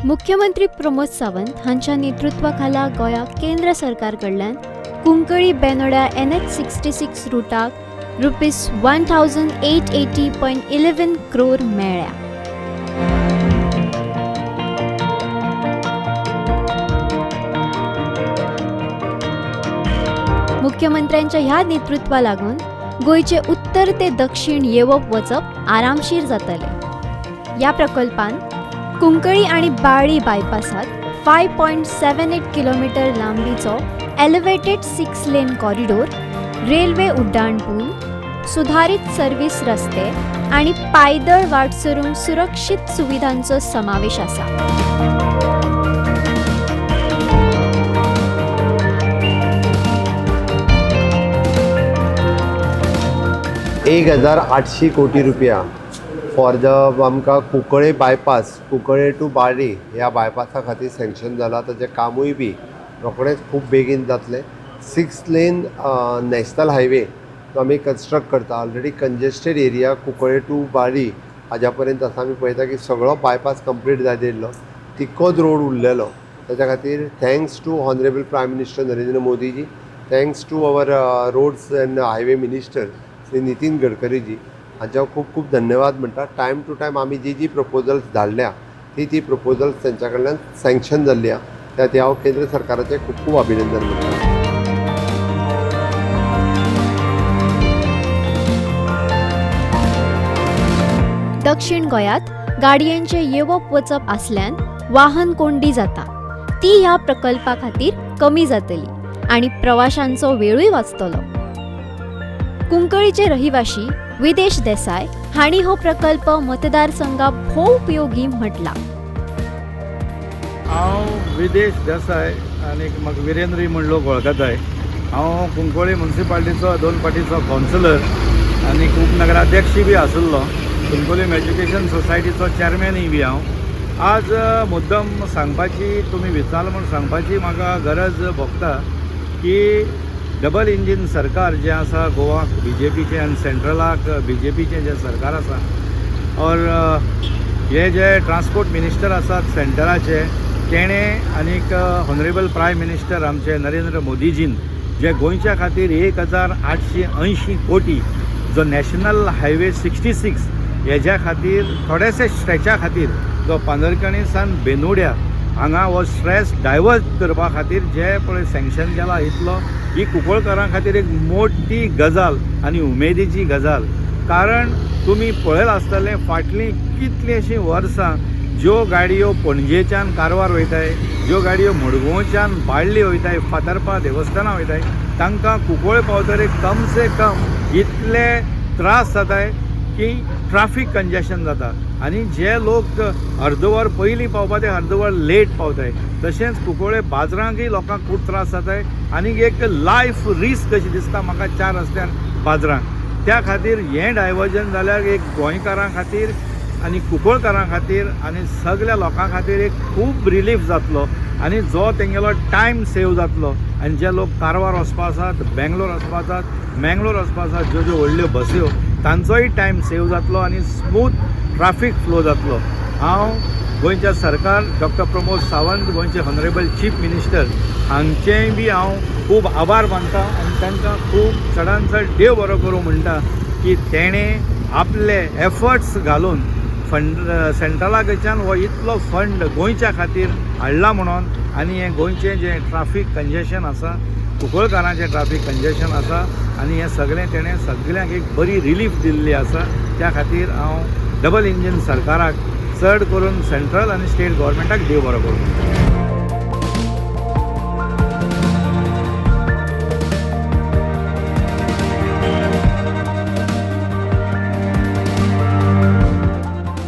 मुख्यमंत्री प्रमोद सावंत हांच्या नेतृत्वाखाला गोंयाक केंद्र सरकारकडल्यान कुंकळी बेनोड्या NH66 रुटाक ₹1880.11 crore मेळ्ळ्या. मुख्यमंत्र्यांच्या ह्या नेतृत्वा लागून गोंयचे उत्तर ते दक्षिण येवप वचप आरामशीर जातले. या प्रकल्पान कुंकळी आणि बाळ्ळी बायपासात 5.78 किलोमीटर लांबीचो एलिव्हेटेड 6 लेन कॉरिडोर, रेल्वे उड्डाण पूल, सुधारित सर्व्हिस रस्ते आणि पायदळ वाटसरूंक सुरक्षीत सुविधांचो समावेश आसा. 1,800 कोटी रुपया फॉर द आमकां कुंकळे बायपास, कुंकळे टू बाळ्ळी ह्या बायपासा खातीर सँक्शन जाला. ताचें कामूय बी रोखडेंच खूब बेगीन जातलें. 6 लेन नॅशनल हायवे तो आमी कन्स्ट्रक्ट करता. Already congested area Cuncolim to Balli हाज्या पर्यंत आसा. आमी पळयता की सगळो बायपास कंप्लीट जाल्लो, तिक्कोच रोड उरलेलो. ताच्या खातीर thanks to honourable prime minister Narendra Modiji, thanks to our roads and highway minister Shri Nitin Gadkariji हांचे खूब खूब धन्यवाद म्हणटा. टायम टू टायम आमी जी प्रपोजल्स धाडल्या ती प्रपोजल्स तेंच्या कडल्यान सँक्शन जाल्ली आहा. त्या हांव केंद्र सरकाराचें खूब खूब अभिनंदन म्हणटा. दक्षिण गोंयांत गाडयांचे येवप वचप आसल्यान वाहन कोंडी जाता, ती ह्या प्रकल्पा खातीर कमी जातली आणि प्रवाशांचो वेळूय वाचतलो. कुंकळीचे रहिवाशी विदेश देसाय हांणी हो प्रकल्प मतदारसंघाक भोव उपयोगी म्हटला. हांव विदेश देसाय आनी म्हाका विरेंद्री म्हूण लोक वळखताय. हांव कुंकळी म्युनिसिपालिटीचो 2 फावटीचो कावन्सिलर आनी उपनगराध्यक्ष बी आशिल्लो. कुंकळी एज्युकेशन सोसायटीचो चॅरमॅनूय बी हांव. आज मुद्दम सांगपाची, तुमी विचारला म्हूण सांगपाची म्हाका गरज भोगता की डबल इंजीन सरकार जें आसा गोवाक BJPचें आनी सेंट्रलाक BJPचें जें सरकार आसा, और हे जे ट्रान्सपोर्ट मिनिस्टर आसात सेंटराचे, तेणे आनीक हॉनरेबल प्रायम मिनिस्टर आमचे नरेंद्र मोदीजीन जे गोंयच्या खातीर 1,880 कोटी जो नॅशनल हायवे 66 हेज्या खातीर थोडेसे स्ट्रेचा खातीर जो पांदरकणी सान बेनोड्या हांगा हो स्ट्रेस डायवर्ट करपा खातीर जे पळय सँक्शन केला इतलो, ही कुंकळकारां खातीर एक मोठी गजाल आनी उमेदीची गजाल. कारण तुमी पळयलां आसतलें फाटलीं कितलींशीं वर्सां ज्यो गाडयो पणजेच्यान कारवार वयताय, ज्यो गाडयो मडगांवच्यान बाळ्ळी वयताय, फातर्पा देवस्थानां वयताय, तांकां कुंकळ पावतरे कम से कम इतले त्रास जाताय की ट्राफीक कंजेशन जाता. आनी जे लोक अर्दवर पयलीं पावता ते अर्दवर लेट पावताय. तशेंच कुंकळे बाजरांकय लोकांक खूब त्रास जाताय. आनीक एक लायफ रिस्क कशी दिसता म्हाका 4 रस्त्यार बाजरांक. त्या खातीर हें डायवर्जन जाल्यार एक गोंयकारां खातीर आनी कुंकळकारां खातीर आनी सगळ्या लोकां खातीर एक खूब रिलीफ जातलो. आनी जो तेंगेलो टायम सेव जातलो. आनी जे लोक कारवार वचपा आसात, बेंगलोर वचपा आसात, मेंगलोर वचपा आसात, ज्यो ज्यो व्हडल्यो बस्यो, तांचोय टायम सेव जातलो आनी स्मूथ ट्राफीक फ्लो जातलो. हांव गोंयच्या सरकार डॉक्टर प्रमोद सावंत, गोंयचे हॉनरेबल चीफ मिनिस्टर हांचेय बी हांव खूब आभार मानता आनी तांकां खूब चडांत चड देव बरो करूं म्हणटा की तेणे आपले एफर्ट्स घालून सेंट्रला कडच्यान हो इतलो फंड गोंयच्या खातीर हाडला म्हणून. आनी हें गोंयचें जें ट्राफीक कंजेशन आसा, कुंकळकारांचें ट्राफीक कंजेशन आसा, आनी हें सगळें तेणें सगळ्यांक एक बरी रिलीफ दिल्ली आसा. त्या खातीर हांव डबल इंजीन सरकाराक चड करून सेंट्रल आनी स्टेट गव्हर्मेंटाक देव बरो करूं.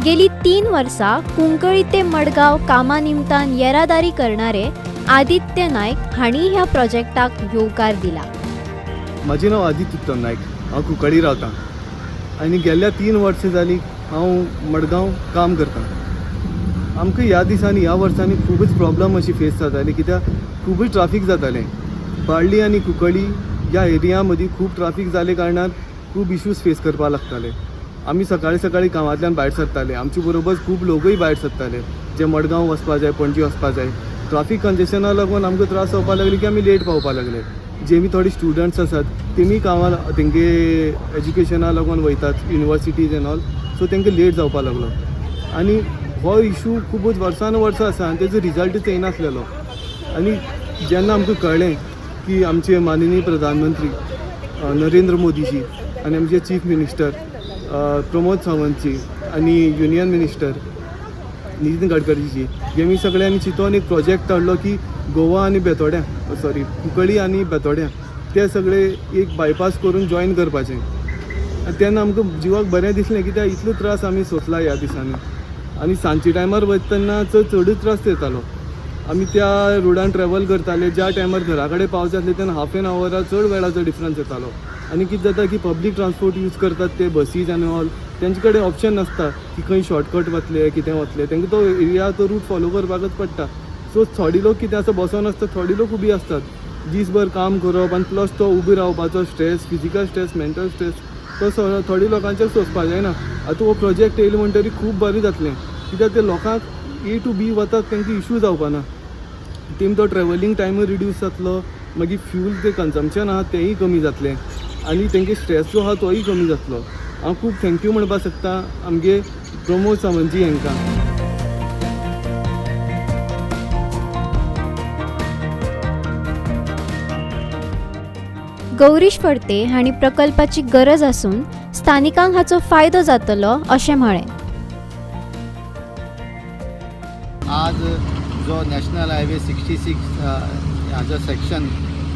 गेली 3 वर्सां कुंकळी ते मडगांव कामा निमतान येरादारी करणारे आदित्य नायक हांणी ह्या प्रोजेक्टाक येवकार दिला. म्हजें नांव आदित्य नायक. हांव कुंकळी रावतां आनी गेल्या 3 वर्सां जालीं हांव मडगांव काम करतां. आमकां ह्या दिसांनी ह्या वर्सांनी खूबच प्रॉब्लम अशी फेस जाताली, कित्याक खूबच ट्राफीक जातालें. बाळ्ळी आनी कुंकळी ह्या एरिया मदीं खूब ट्राफीक जाले कारणान खूब इश्यूज फेस करपा लागताले. आमी सकाळी सकाळी गांवांतल्यान भायर सरताले, आमचे बरोबर खूब लोकूय भायर सरताले जे मडगांव वचपा जाय, पणजी वचपा जाय. ट्राफीक कंजेशना लागून आमकां त्रास जावपा लागले की आमी लेट पावपा लागले. जेमी थोडी स्टुडंट्स आसात तेमी गांवां तेंगे एज्युकेशना लागून वयतात युनिवर्सिटीज एन ऑल, सो तेंकां लेट जावपा लागलो. आनी हो इशू खूबच वर्सान वर्स आसा आनी तेजो रिजल्टूच येयनासलेलो. आनी जेन्ना आमकां कळ्ळें की आमचे माननीय प्रधानमंत्री नरेंद्र मोदीजी आनी आमचे चीफ मिनिस्टर प्रमोद सावंतजी आनी युनियन मिनिस्टर नितीन गडकरीजी हेमी सगळ्यांनी चिंतून एक प्रोजेक्ट काडलो की गोवा आनी बेतोड्या कुंकळी आनी बेतोड्या ते सगळे एक बायपास करून जॉयन करपाचें. आनी तेन्ना आमकां जिवाक बरें दिसलें कित्याक इतलो त्रास आमी सोंसला ह्या दिसांनी. आनी सांजचे टायमार वयतना चडूच त्रास जातालो. आमी त्या रोडान ट्रॅवल करताले, ज्या टायमार घरा कडेन पावस जातले तेन्ना हाफ एन आवरा चड वेळाचो डिफरन्स येतालो. आनी कितें जाता की पब्लीक ट्रान्सपोर्ट यूज करतात ते बसीज आनी ऑल, तेंचे कडेन ऑप्शन नासता की खंय शॉर्टकट वतले कितें वतले, तेंकां तो एरिया तो रूट फॉलो करपाकच पडटा. सो थोडी लोक कितें आसा बसोन आसतात, थोडी लोक उबी असतात. दीसभर काम करप आनी प्लस तो उबी रावपाचो stress, physical stress, mental stress तो थोडी लोकांचेर सोंसपा जायना. आतां हो प्रोजेक्ट येयलो म्हणटरी खूब बरें जातलें कित्याक ते लोकांक A to B वतात तांकां इशू जावपाना. तेम तो ट्रॅवलिंग टायमूय रिड्यूस जातलो, मागीर फ्यूल ते कन्जम्पशन आहा तेंय कमी जातलें आनी तेंगे स्ट्रेस जो आहा तोय कमी जातलो. हांव खूब थँक्यू म्हणपाक शकता आमगे प्रमोद सावंतजी हांकां. गौरीश फडते हांणी प्रकल्पाची गरज आसून स्थानिकांक हाचो फायदो जातलो अशें म्हळें. आज जो नॅशनल हायवे 66 हाजो सेक्शन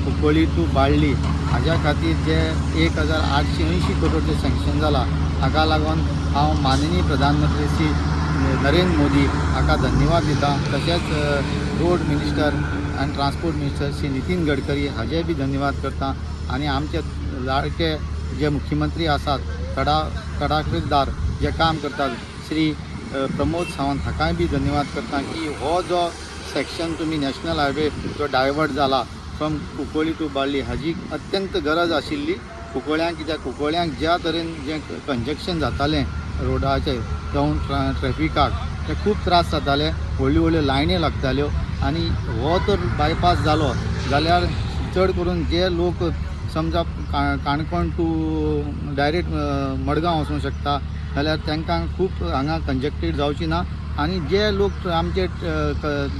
कुंकळी टू बाळ्ळी हाज्या खातीर जे 1880 करोडचें सँक्शन जाला, हाका लागून हांव माननीय प्रधानमंत्री श्री नरेंद्र मोदी हाका धन्यवाद दिता. तशेंच रोड मिनिस्टर आनी ट्रान्सपोर्ट मिनिस्टर श्री नितीन गडकरी हाजेय बी धन्यवाद करता. आनी आमचे लाडके जे मुख्यमंत्री आसात, कडाकीदार जे काम करतात श्री प्रमोद सावंत हाकाय बी धन्यवाद करता की हो जो सेक्शन तुमी नॅशनल हायवे जो डायवर्ट जाला फ्रॉम कुंकळी टू बाळ्ळी हाजी अत्यंत गरज आशिल्ली कुंकळ्यांक. कित्याक कुंकळ्यांक ज्या तरेन जें कंजक्शन जातालें रोडाचेर जावन ट्रॅफिकाक ते खूब त्रास जाताले, व्हडल्यो व्हडल्यो लायनी लागताल्यो. आनी हो तर बायपास जालो जाल्यार चड करून जे लोक समजा काणकोण टू डायरेक्ट मडगांव वचूंक शकता जाल्यार तांकां खूब हांगा कंजक्टेड जावची ना. आनी जे लोक आमचे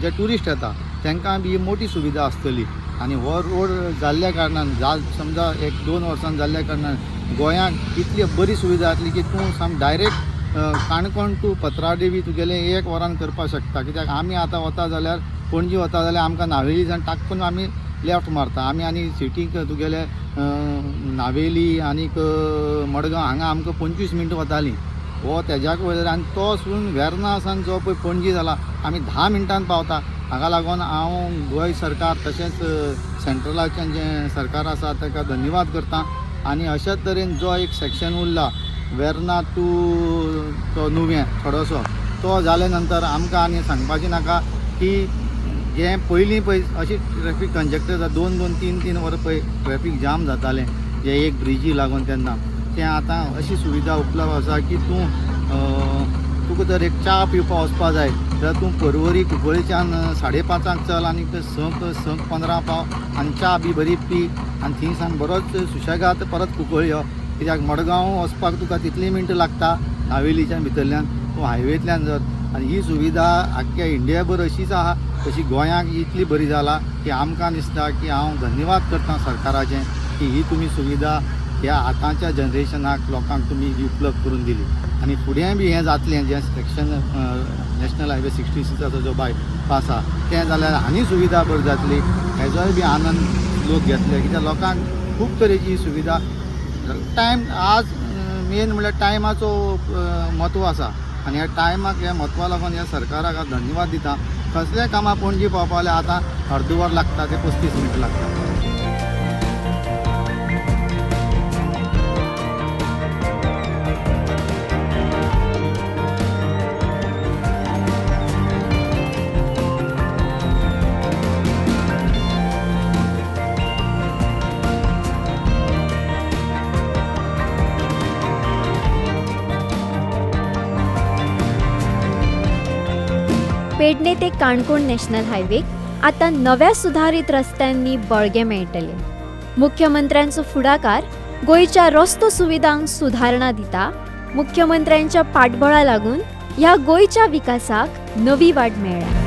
जे ट्युरिस्ट येता तांकां बी मोठी सुविधा आसतली. आनी हो रोड जाल्ल्या कारणान समजा 1-2 वर्सान जाल्ल्या कारणान गोंयांक इतली बरी सुविधा जातली की तूं साम डायरेक्ट काणकोण टू पत्रादेवी तुगेलें 1 वरान करपाक शकता. कित्याक आमी आतां वता जाल्यार पणजी वता जाल्यार आमकां नावेलीच्यान टाक्कून आमी लेफ्ट मारता आनी सिटीक तुगेले नावेली आनीक मडगांव हांगा आमकां 25 मिनटां वतालीं. हो तेज्याक वयर आनी तो सून वेर्ना सावन जो पळय पणजी जाला आमी 10 मिनटान पावता. हाका लागून हांव गोंय सरकार तशेंच सेंट्रलाचें जें सरकार आसा ताका धन्यवाद करता. आनी अशाच तरेन जो एक सेक्शन उरला वेर्ना टू तो नुवें थोडोसो तो जाले नंतर आमकां आनी सांगपाचें नाका की जें पयलीं पळय अशी ट्रॅफीक कंजक्टर जाता 2-2, 3-3 वरां पळय ट्रॅफीक जाम जातालें जे एक ब्रिजी लागून तेन्ना तें आतां अशी सुविधा उपलब्ध आसा की तुका जर एक च्या पिवपा वचपा जाय जाल्यार तूं परवरी कुंकळीच्यान 5:30 चल आनी संक 15 पाव आनी च्या बी बरी पी आनी थंय सावन बरोच सुशेगाद परत कुंकळी यो. कित्याक मडगांव वचपाक तुका तितली मिनटां लागता नावेलीच्यान भितरल्यान तूं हायवेंतल्यान जर. आनी ही सुविधा आख्ख्या इंडियाभर अशीच आहा तशी गोंयांक इतली बरी जाला की आमकां दिसता की हांव धन्यवाद करता सरकाराचें की ही तुमी सुविधा ह्या आतांच्या जनरेशनाक लोकांक तुमी उपलब्ध करून दिली. आनी फुडें बी हें जातलें जें सेक्शन नॅशनल हायवे 66 जो बायपास आसा तें जाल्यार आनी सुविधा बरी जातली. हेजोय बी आनंद लोक घेतले कित्याक लोकांक खूब तरेची सुविधा. टायम आज मेन म्हणल्यार टायमाचो म्हत्व आसा आनी ह्या टायमाक ह्या म्हत्वा लागून ह्या सरकाराक हांव धन्यवाद दिता. कसलेय कामां पणजी पावपा जाल्यार आतां अर्द वर लागता ते 35 मिनटां लागता. पेडणे ते काणकोण नॅशनल हायवेक आता नव्या सुधारित रस्त्यांनी बळगे मेळटले. मुख्यमंत्र्यांचो फुडाकार गोंयच्या रस्तो सुविधांक सुधारणा दिता. मुख्यमंत्र्यांच्या पाठबळा लागून ह्या गोंयच्या विकासाक नवी वाट मेळ्ळ्या.